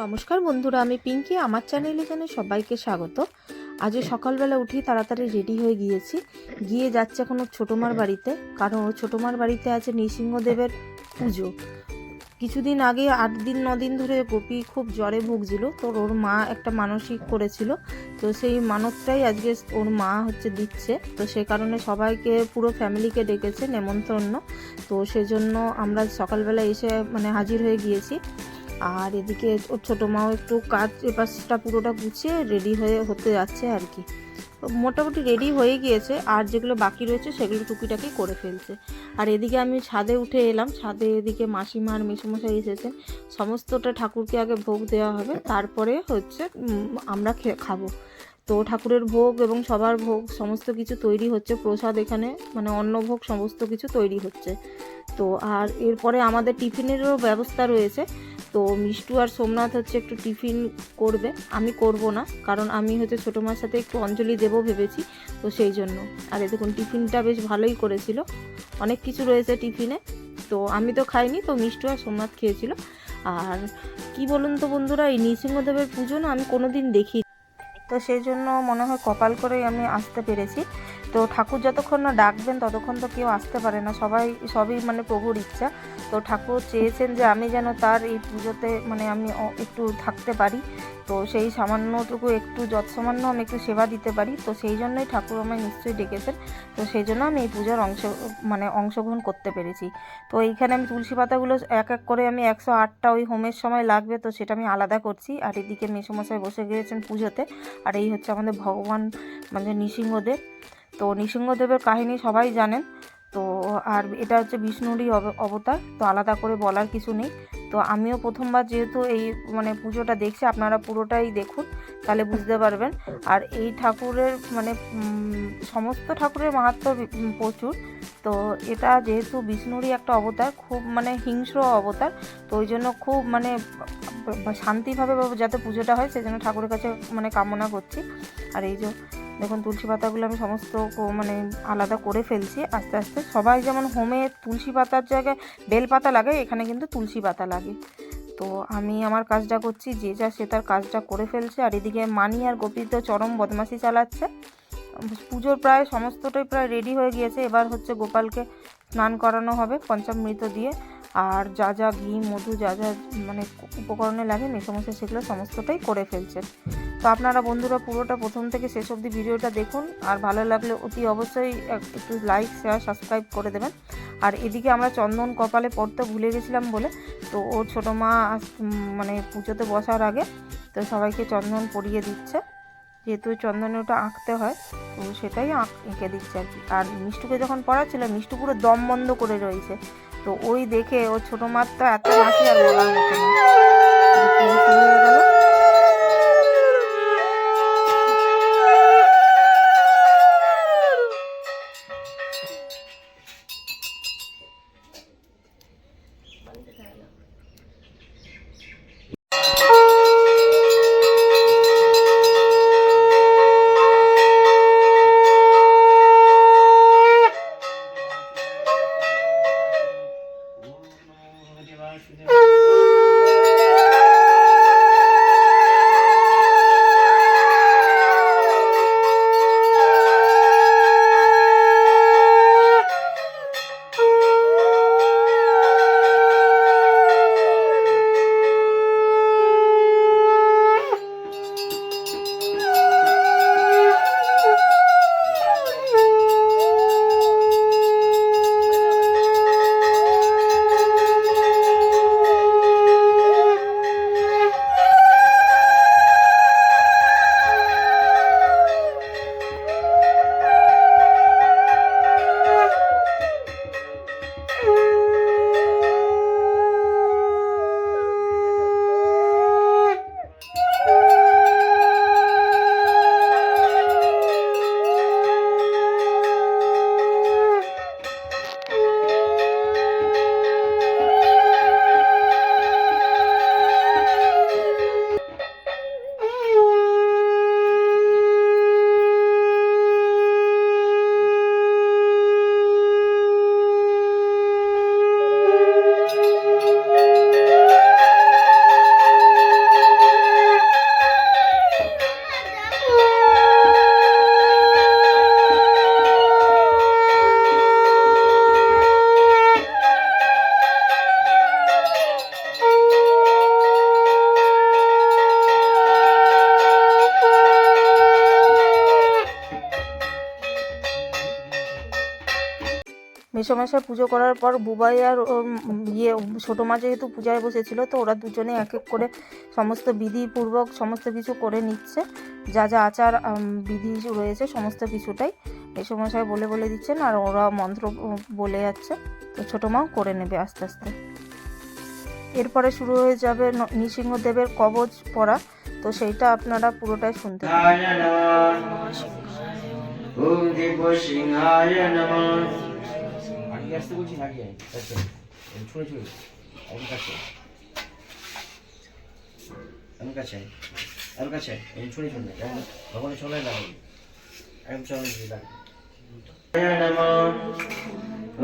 নমস্কার বন্ধুরা, আমি পিঙ্কি। আমার চ্যানেলে জানাই সবাইকে স্বাগত। আজ সকালবেলা উঠি তাড়াতাড়ি রেডি হয়ে গিয়ে যাচ্ছে এখন ওর ছোটোমার বাড়িতে, কারণ ওর ছোটোমার বাড়িতে আছে নৃসিংহদেবের পুজো। কিছুদিন আগে 8-9 দিন ধরে গোপী খুব জ্বরে ভুগছিল, তো ওর মা একটা মানসিক করেছিল, তো সেই মানতটাই আজকে ওর মা দিচ্ছে। তো সেই কারণে সবাইকে, পুরো ফ্যামিলিকে ডেকেছে নেমন্তন্ন। তো সেজন্য আমরা সকালবেলা এসে হাজির হয়ে গিয়েছি। আর এদিকে ওর ছোটো মাও একটু কাজ এপাশটা পুরোটা গুছিয়ে রেডি হতে যাচ্ছে আর কি। মোটামুটি রেডি হয়ে গিয়েছে, আর যেগুলো বাকি রয়েছে সেগুলো টুকিটাকি করে ফেলছে। আর এদিকে আমি ছাদে উঠে এলাম। ছাদে এদিকে মাসিমা আর মেসোমশাই এসেছেন। সমস্তটা ঠাকুরকে আগে ভোগ দেওয়া হবে, তারপরে আমরা খাবো। তো ঠাকুরের ভোগ এবং সবার ভোগ সমস্ত কিছু তৈরি হচ্ছে। প্রসাদ এখানে অন্নভোগ সমস্ত কিছু তৈরি হচ্ছে। তো আর এরপরে আমাদের টিফিনেরও ব্যবস্থা রয়েছে। তো মিষ্টু আর সোমনাথ একটু টিফিন করবে, আমি করব না, কারণ আমি ছোটো মার সাথে একটু অঞ্জলি দেবো ভেবেছি, তো সেই জন্য। আর দেখুন টিফিনটা বেশ ভালোই করেছিল, অনেক কিছু রয়েছে টিফিনে। তো আমি তো খাইনি, তো মিষ্টু আর সোমনাথ খেয়েছিল। আর কি বলুন তো বন্ধুরা, এই নৃসিংহদেবের পুজো না আমি কোনো দিন দেখি, তো সেই জন্য মনে হয় কপাল করেই আমি আসতে পেরেছি। তো ঠাকুর যতক্ষণ না ডাকবেন ততক্ষণ তো কেউ আসতে পারে না, সবই প্রভুর ইচ্ছা। তো ঠাকুর চেয়েছেন যে আমি যেন তার এই পুজোতে আমি একটু থাকতে পারি, তো সেই সামান্যটুকু একটু যৎসামান্য আমি একটু সেবা দিতে পারি। তো সেই জন্যই ঠাকুর আমায় নিশ্চয়ই ডেকেছেন। তো সেই জন্য আমি এই পূজার অংশগ্রহণ করতে পেরেছি। তো এইখানে আমি তুলসী পাতাগুলো এক এক করে আমি 108টা, ওই হোমের সময় লাগবে, তো সেটা আমি আলাদা করছি। আর এদিকে মেসোমশাই বসে গিয়েছেন পুজোতে। আর এই আমাদের ভগবান নৃসিংহদেব। তো নৃসিংহদেবের কাহিনী সবাই জানেন। তো আর এটা বিষ্ণুরই অবতার, তো আলাদা করে বলার কিছু নেই। তো আমিও প্রথমবার যেহেতু এই পুজোটা দেখছি, আপনারা পুরোটাই দেখুন, তাহলে বুঝতে পারবেন। আর এই ঠাকুরের সমস্ত ঠাকুরের মাহাত্ম্য প্রচুর। তো এটা যেহেতু বিষ্ণুরই একটা অবতার, খুব হিংস্র অবতার, তো ওই জন্য খুব শান্তিভাবে যাতে পুজোটা হয় সেজন্য ঠাকুরের কাছে কামনা করছি। আর এই যে দেখুন তুলসী পাতাগুলো আমি সমস্ত আলাদা করে ফেলছি আস্তে আস্তে। সবাই যেমন হোমে তুলসী পাতার জায়গায় বেল পাতা লাগে, এখানে কিন্তু তুলসী পাতা লাগে। তো আমি আমার কাজটা করছি, যে যা সে তার কাজটা করে ফেলছে। আর এদিকে মানি আর গোপী তো চরম বদমাশি চালাচ্ছে। পুজোর প্রায় সমস্তটাই প্রায় রেডি হয়ে গিয়েছে। এবার গোপালকে স্নান করানো হবে পঞ্চামৃত দিয়ে। আর যা যা ঘি মধু যা যা উপকরণে লাগে মেসোমশাই সেগুলো সমস্তটাই করে ফেলছেন। তো আপনারা বন্ধুরা পুরোটা প্রথম থেকে শেষ অবধি ভিডিওটা দেখুন, আর ভালো লাগলে অতি অবশ্যই একটু লাইক শেয়ার সাবস্ক্রাইব করে দেবেন। আর এদিকে আমরা চন্দন কপালে পড়তে ভুলে গেছিলাম বলে, তো ওর ছোটো মা পুজোতে বসার আগে তো সবাইকে চন্দন পরিয়ে দিচ্ছে, যেহেতু চন্দনে ওটা আঁকতে হয়, তো সেটাই এঁকে দিচ্ছে আর কি। আর মিষ্টুকে যখন পড়াচ্ছিল, মিষ্টু পুরো দম বন্ধ করে রয়েছে। তো ওই দেখে ওর ছোটো মার তো এত হাসি আর বলার মতো না, শুরু হয়ে গেল। মেসোমশাই পুজো করার পর বুবাই আর ওর ইয়ে ছোটো মা যেহেতু পূজায় বসেছিল, তো ওরা দুজনে এক এক করে সমস্ত বিধিপূর্বক সমস্ত কিছু করে নিচ্ছে, যা যা আচার বিধি রয়েছে সমস্ত কিছুটাই মেসোমশাই বলে বলে দিচ্ছেন, আর ওরা মন্ত্র বলে যাচ্ছে। তো ছোটো মাও করে নেবে আস্তে আস্তে। এরপরে শুরু হয়ে যাবে নৃসিংহদেবের কবচ পড়া, তো সেইটা আপনারা পুরোটাই শুনতে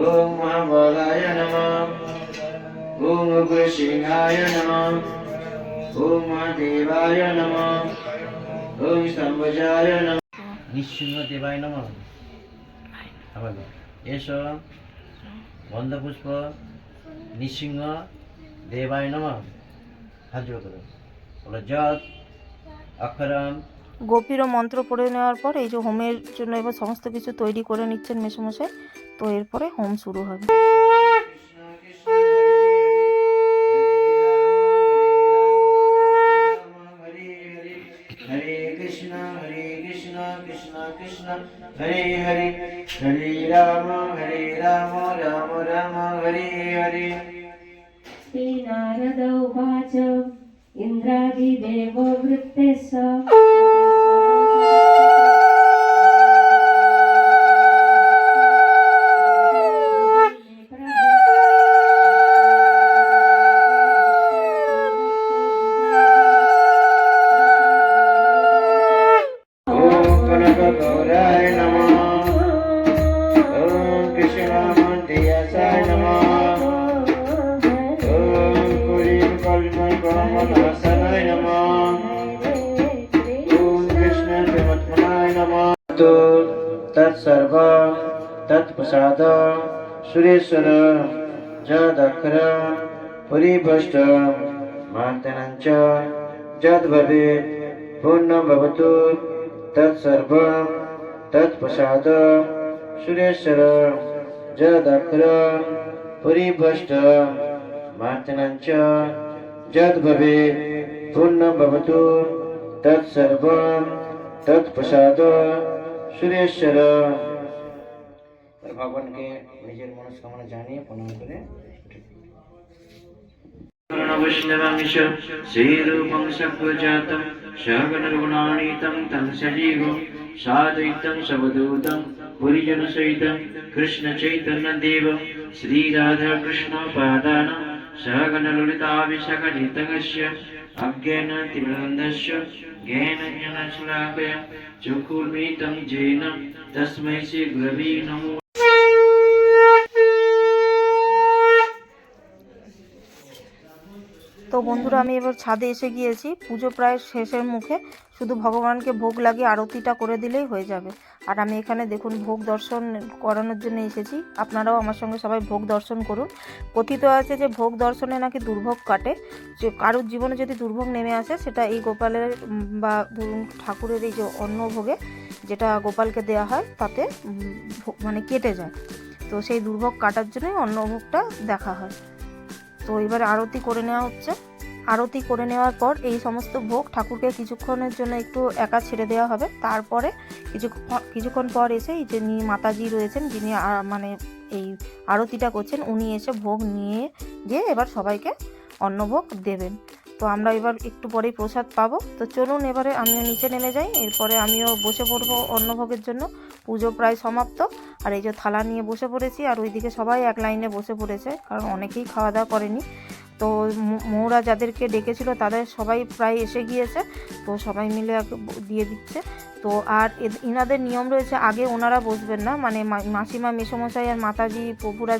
ওম মহাবলায় নমঃ, ওম উগ্রসিংহায় নমঃ, ওম মহাদেবায় নমঃ, ওম স্তম্ভজায় নমঃ, নৃসিংহদেবায় নমঃ। আবার এস গন্ধপুষ্প নৃসিংহ দেবায় নমঃ। হাত জোড় করো, বলো যৎ অক্ষরম। গোপীরও মন্ত্র পড়ে নেওয়ার পর এই যে হোমের জন্য এবার সমস্ত কিছু তৈরি করে নিচ্ছেন মেসোমশাই। তো এরপরে হোম শুরু হবে। হরে কৃষ্ণ কৃষ্ণ কৃষ্ণ হরে হরে, হরে রাম রাম রাম হরে হরে। श्री नारद उवाच इन्द्रादिदेवो वृत्तेस्स तत्सर्व तत्प्रसाद सुरेश्वर जदक्षर परिभ्रष्ट मार्तनञ्च यद्भवेत् पूर्णं भवतु। तत्सर्व तत्प्रसाद सुरेश्वर जदक्षर परिभ्रष्ट मार्तनञ्च यद्भवेत् पूर्णं भवतु। तत्सर्व तत्प्रसाद সুরেশ্বর। ভগবানকে নিজের মনস্কামনা জানিয়ে প্রণাম করে বৈষ্ণবাংশ শ্রীরূপং সব্বজাতং সগণগুণানীতং তং সজীবং সাদ্বৈতং সবদূতং পরিজন সহিতং কৃষ্ণ চৈতন্য দেবং শ্রী রাধা কৃষ্ণ পাদানাং সগণ ললিতা বিশাখানিতংস্য অজ্ঞান তিমিরন্ধস্য জ্ঞান জ্ঞানশ্লাঘয়া চক্ষুর্মিলিतं येन तस्मै श्री गुरवे नमो। তো বন্ধুরা আমি এবার ছাদে এসে গিয়েছি, পুজো প্রায় শেষের মুখে, শুধু ভগবানকে ভোগ লাগিয়ে আরতিটা করে দিলেই হয়ে যাবে। আর আমি এখানে দেখুন ভোগ দর্শন করানোর জন্য এসেছি, আপনারাও আমার সঙ্গে সবাই ভোগ দর্শন করুন। কথিত আছে যে ভোগ দর্শনে নাকি দুর্ভোগ কাটে, যে কারোর জীবনে যদি দুর্ভোগ নেমে আসে সেটা এই গোপালের বা ধরুন ঠাকুরের এই যে অন্নভোগে যেটা গোপালকে দেওয়া হয় তাতে মানে কেটে যায়। তো সেই দুর্ভোগ কাটার জন্যই অন্নভোগটা দেখা হয়। তো এবার আরতি করে নেওয়া হচ্ছে। আরতি করে নেওয়ার পর এই সমস্ত ভোগ ঠাকুরকে কিছুক্ষণের জন্য একটু একা ছেড়ে দেওয়া হবে। তারপরে কিছুক্ষণ পর এসে এই যে মাতাজি রয়েছেন, যিনি মানে এই আরতিটা করছেন, উনি এসে ভোগ নিয়ে গিয়ে এবার সবাইকে অন্নভোগ দেবেন। তো আমরা এবার একটু পরেই প্রসাদ পাবো। তো চলুন এবারে আমিও নিচে নেমে যাই, এরপরে আমিও বসে পড়বো অন্নভোগের জন্য। পুজো প্রায় সমাপ্ত, আর এই যে থালা নিয়ে বসে পড়েছি, আর ওইদিকে সবাই এক লাইনে বসে পড়েছে, কারণ অনেকেই খাওয়া দাওয়া করেনি। তো মৌরা যাদেরকে ডেকেছিল তাদের সবাই প্রায় এসে গিয়েছে, তো সবাই মিলে দিয়ে দিচ্ছে। তো আর ইনাদের নিয়ম রয়েছে, আগে ওনারা বসবেন না, মানে মাসিমা মেসোমশাই আর মাতাজি প্রভুরা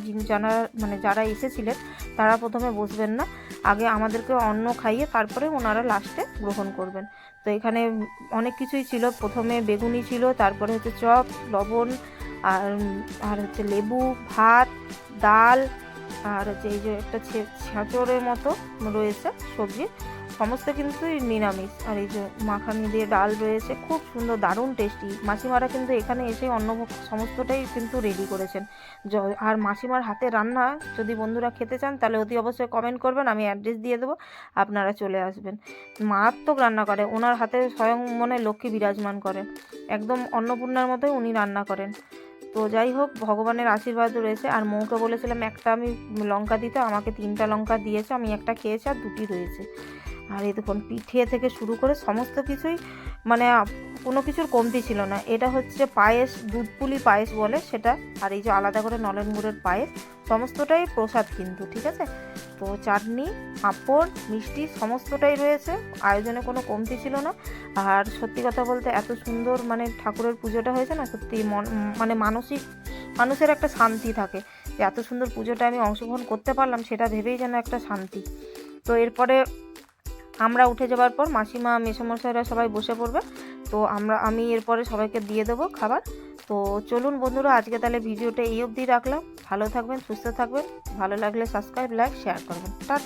যারা এসেছিলেন তারা প্রথমে বসবেন না, আগে আমাদেরকে অন্ন খাইয়ে তারপরে ওনারা লাস্টে গ্রহণ করবেন। তো এখানে অনেক কিছুই ছিল, প্রথমে বেগুনি ছিল, তারপরে হচ্ছে চপ, লবণ, আর হচ্ছে লেবু, ভাত, ডাল, আর হচ্ছে এই যে একটা ছাঁচড়ের মতো রয়েছে সবজি, সমস্ত কিন্তু নিরামিষ। আর এই যে মাখানি দিয়ে ডাল রয়েছে, খুব সুন্দর, দারুণ টেস্টি। মাসিমারা কিন্তু এখানে এসে অন্নভোগ সমস্তটাই কিন্তু রেডি করেছেন। আর মাসিমার হাতে রান্না যদি বন্ধুরা খেতে চান তাহলে অতি অবশ্যই কমেন্ট করবেন, আমি অ্যাড্রেস দিয়ে দেবো, আপনারা চলে আসবেন। মারাত্মক রান্না করে, ওনার হাতে স্বয়ং মনে লক্ষ্মী বিরাজমান করে, একদম অন্নপূর্ণার মতোই উনি রান্না করেন। তো যাই হোক, ভগবানের আশীর্বাদও রয়েছে। আর মৌকে বলেছিলাম একটা আমি লঙ্কা দিতে, আমাকে 3টা লঙ্কা দিয়েছে, আমি একটা খেয়েছি আর 2টি রয়েছে। আর এই দেখুন পিঠে থেকে শুরু করে সমস্ত কিছুই, মানে কোনো কিছুর কমতি ছিল না। এটা হচ্ছে পায়েস, দুধ পুলি পায়েস বলে সেটা। আর এই যে আলাদা করে নলেন গুড়ের পায়েস, সমস্তটাই প্রসাদ কিন্তু, ঠিক আছে। তো চাটনি, পাঁপড়, মিষ্টি সমস্তটাই রয়েছে, আয়োজনে কোনো কমতি ছিল না। আর সত্যি কথা বলতে এত সুন্দর মানে ঠাকুরের পুজোটা হয়েছে না, সত্যি মানে মানুষের একটা শান্তি থাকে যে এত সুন্দর পুজোটা আমি অংশগ্রহণ করতে পারলাম, সেটা ভেবেই যেন একটা শান্তি। তো এরপরে আমরা উঠে যাওয়ার পর মাসিমা মেসোমশাইরা সবাই বসে পড়বে। তো আমি এরপরে সবাইকে দিয়ে দেবো খাবার। তো চলুন বন্ধুরা, আজকে তাহলে ভিডিওটা এই অবধি রাখলাম। ভালো থাকবেন, সুস্থ থাকবেন, ভালো লাগলে সাবস্ক্রাইব, লাইক, শেয়ার করবেন। টাটা।